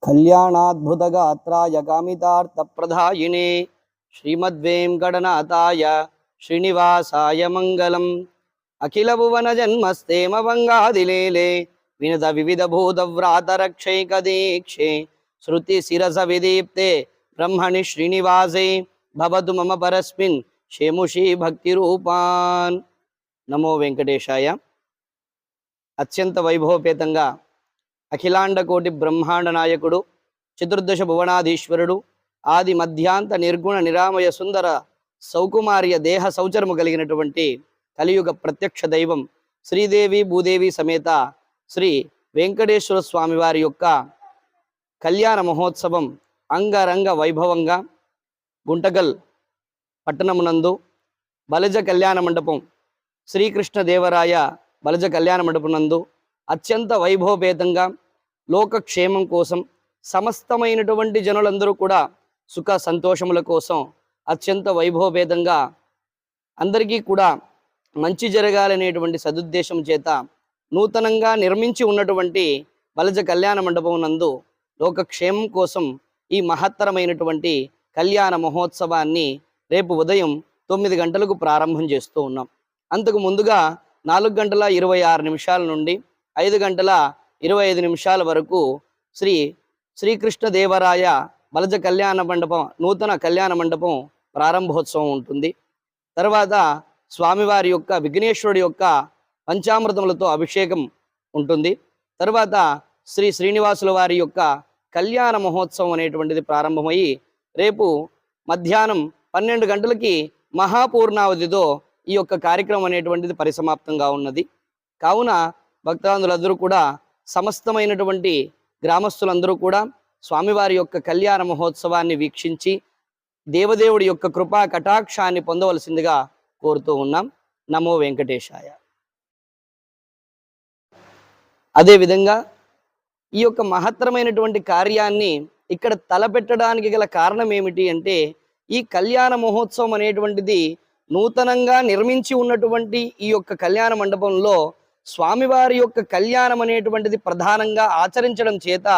కళ్యాణాద్భుతగాత్రాయ కామితార్థప్రదాయినే శ్రీమద్వేంకటనాథాయ శ్రీనివాసాయ మంగళం. అఖిల భువన జన్మస్తేమ వంగాదిలేలే వినద వివిధ భూతవ్రాతరక్షైక దీక్షే శృతి శిరస విదీప్తే బ్రహ్మణి శ్రీనివాసే భవతు మమ పరస్మిన్ షేముషీ భక్తి రూపాన్. నమో వెంకటేశాయ. అత్యంత వైభవపేతంగా అఖిలాండ కోటి బ్రహ్మాండ నాయకుడు, చతుర్దశ భువనాధీశ్వరుడు, ఆది మధ్యాంత నిర్గుణ నిరామయ సుందర సౌకుమార్య దేహ సౌచరము కలిగినటువంటి కలియుగ ప్రత్యక్ష దైవం శ్రీదేవి భూదేవి సమేత శ్రీ వెంకటేశ్వర స్వామి వారి యొక్క కళ్యాణ మహోత్సవం అంగరంగ వైభవంగా గుంటకల్ పట్టణమునందు బలజ కళ్యాణ మండపం శ్రీకృష్ణదేవరాయ బలజ కళ్యాణ మండపం నందు అత్యంత వైభవపేతంగా లోకక్షేమం కోసం, సమస్తమైనటువంటి జనులందరూ కూడా సుఖ సంతోషముల కోసం అత్యంత వైభవపేతంగా అందరికీ కూడా మంచి జరగాలనేటువంటి సదుద్దేశం చేత నూతనంగా నిర్మించి ఉన్నటువంటి బలజ కళ్యాణ మండపం నందు లోకక్షేమం కోసం ఈ మహత్తరమైనటువంటి కళ్యాణ మహోత్సవాన్ని రేపు ఉదయం 9 గంటలకు ప్రారంభం చేస్తూ ఉన్నాం. అంతకు ముందుగా 4:26 నుండి 5:25 వరకు శ్రీకృష్ణదేవరాయ బలజ కళ్యాణ మండపం నూతన కళ్యాణ మండపం ప్రారంభోత్సవం ఉంటుంది. తర్వాత స్వామివారి యొక్క విఘ్నేశ్వరుడి యొక్క పంచామృతములతో అభిషేకం ఉంటుంది. తర్వాత శ్రీనివాసుల వారి యొక్క కళ్యాణ మహోత్సవం అనేటువంటిది ప్రారంభమయ్యి రేపు మధ్యాహ్నం 12 గంటలకి మహాపూర్ణావధితో ఈ యొక్క కార్యక్రమం అనేటువంటిది పరిసమాప్తంగా ఉన్నది. కావున భక్తాదులందరూ కూడా, సమస్తమైనటువంటి గ్రామస్తులందరూ కూడా స్వామివారి యొక్క కళ్యాణ మహోత్సవాన్ని వీక్షించి దేవదేవుడి యొక్క కృపా కటాక్షాన్ని పొందవలసిందిగా కోరుతూ ఉన్నాం. నమో వెంకటేశాయ. అదేవిధంగా ఈ యొక్క మహత్తరమైనటువంటి కార్యాన్ని ఇక్కడ తలపెట్టడానికి గల కారణం ఏమిటి అంటే, ఈ కళ్యాణ మహోత్సవం అనేటువంటిది నూతనంగా నిర్మించి ఉన్నటువంటి ఈ యొక్క కళ్యాణ మండపంలో స్వామివారి యొక్క కళ్యాణం అనేటువంటిది ప్రధానంగా ఆచరించడం చేత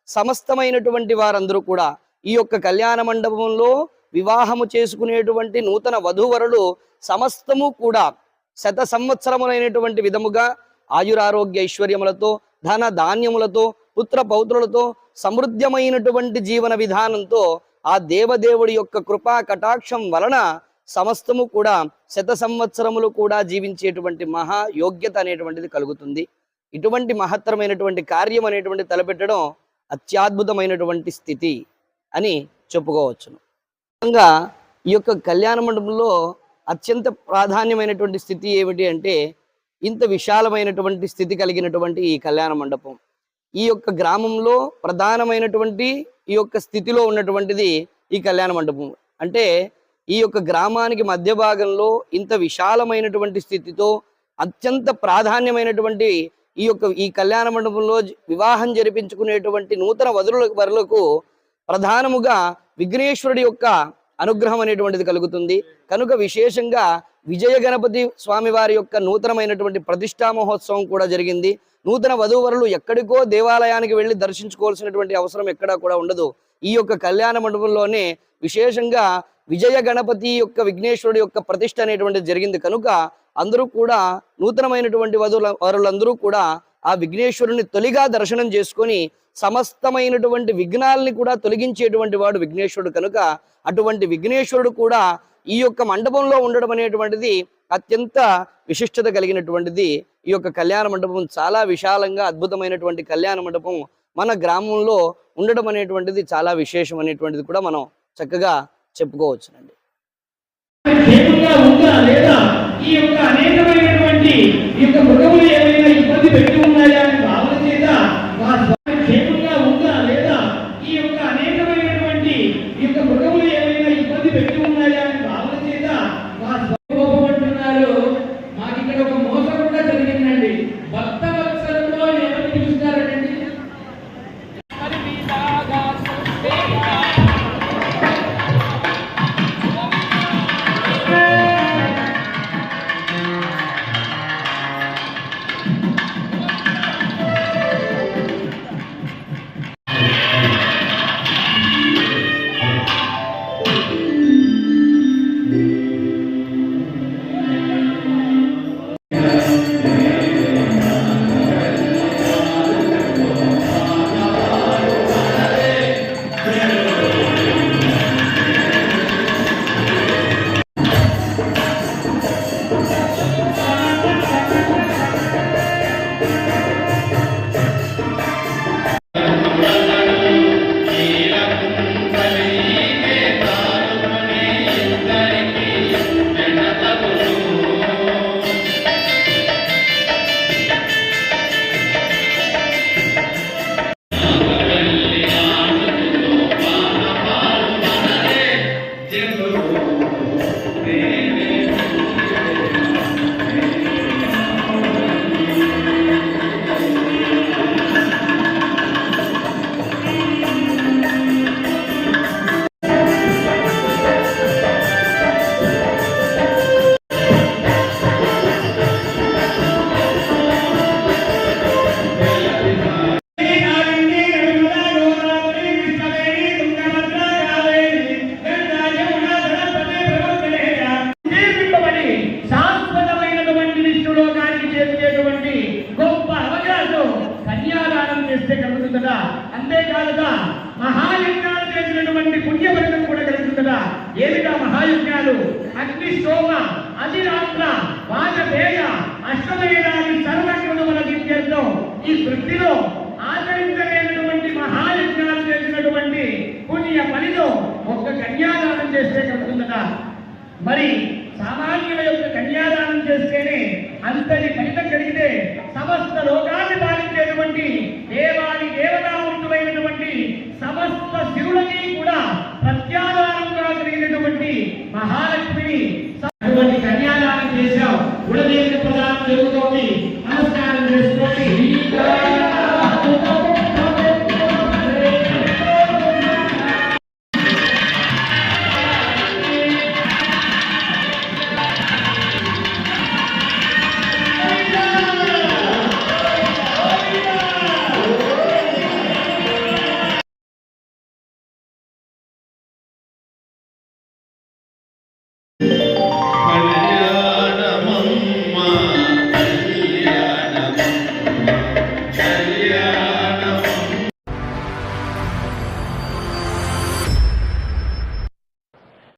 సమస్తమైనటువంటి వారందరూ కూడా ఈ యొక్క కళ్యాణ మండపంలో వివాహము చేసుకునేటువంటి నూతన వధూవరులు సమస్తము కూడా శత సంవత్సరములైనటువంటి విధముగా ఆయురారోగ్య ఐశ్వర్యములతో, ధన ధాన్యములతో, పుత్ర పౌత్రులతో సమృద్ధమైనటువంటి జీవన విధానంతో ఆ దేవదేవుడి యొక్క కృపా కటాక్షం వలన సమస్తము కూడా శత సంవత్సరములు కూడా జీవించేటువంటి మహా యోగ్యత అనేటువంటిది కలుగుతుంది. ఇటువంటి మహత్తరమైనటువంటి కార్యం అనేటువంటి తలపెట్టడం అత్యద్భుతమైనటువంటి స్థితి అని చెప్పుకోవచ్చును. ముఖ్యంగా ఈ యొక్క కళ్యాణ మండపంలో అత్యంత ప్రాధాన్యమైనటువంటి స్థితి ఏమిటి అంటే, ఇంత విశాలమైనటువంటి స్థితి కలిగినటువంటి ఈ కళ్యాణ మండపం ఈ యొక్క గ్రామంలో ప్రధానమైనటువంటి ఈ యొక్క స్థితిలో ఉన్నటువంటిది ఈ కళ్యాణ మండపం. అంటే ఈ యొక్క గ్రామానికి మధ్య భాగంలో ఇంత విశాలమైనటువంటి స్థితితో అత్యంత ప్రాధాన్యమైనటువంటి ఈ కళ్యాణ మండపంలో వివాహం జరిపించుకునేటువంటి నూతన వరులకు ప్రధానముగా విఘ్నేశ్వరుడి యొక్క అనుగ్రహం అనేటువంటిది కలుగుతుంది. కనుక విశేషంగా విజయ గణపతి స్వామి వారి యొక్క నూతనమైనటువంటి ప్రతిష్టా మహోత్సవం కూడా జరిగింది. నూతన వధూవరులు ఎక్కడికో దేవాలయానికి వెళ్ళి దర్శించుకోవాల్సినటువంటి అవసరం ఎక్కడా కూడా ఉండదు. ఈ యొక్క కళ్యాణ మండపంలోనే విశేషంగా విజయ గణపతి యొక్క విఘ్నేశ్వరుడి యొక్క ప్రతిష్ట అనేటువంటిది జరిగింది. కనుక అందరూ కూడా నూతనమైనటువంటి వరులందరూ కూడా ఆ విఘ్నేశ్వరుని తొలిగా దర్శనం చేసుకొని సమస్తమైనటువంటి విఘ్నాలని కూడా తొలగించేటువంటి వాడు విఘ్నేశ్వరుడు. కనుక అటువంటి విఘ్నేశ్వరుడు కూడా ఈ యొక్క మండపంలో ఉండడం అనేటువంటిది అత్యంత విశిష్టత కలిగినటువంటిది. ఈ యొక్క కళ్యాణ మండపం చాలా విశాలంగా అద్భుతమైనటువంటి కళ్యాణ మండపం మన గ్రామంలో ఉండడం అనేటువంటిది చాలా విశేషం అనేటువంటిది కూడా మనం చక్కగా చెప్పుకోవచ్చునండి. కదా. అంతేకాదుగా మహాయజ్ఞాలు చేసినటువంటి పుణ్య ఫలితం కూడా కలుగుతుంది కదా. ఏమిటా మహాయజ్ఞాలు? అగ్ని సోమ అధిరాత్ర వాజపేయ అశ్వమేధాది సర్వక్రమముల విద్యతో ఈ సృష్టిలో ఆచరించలేనటువంటి మహాయజ్ఞాలు చేసినటువంటి పుణ్య ఫలితం ఒక్క కన్యాదానం చేస్తే కలుగుతుందట. మరి సామాన్యుల యొక్క కన్యాదానం చేస్తేనే అంతటి ఫలితం కలిగితే సమస్త లోకాన్ని పాలించేటువంటి దేవాది దేవతామూర్తులైనటువంటి సమస్త శివులకి కూడా ప్రత్యాదానంగా కలిగినటువంటి మహాలక్ష్మిని అటువంటి కన్యాదానం చేశాం. గుణదేవి ప్రదానం జరుగుతోంది. నమస్కారం చేసుకోండి.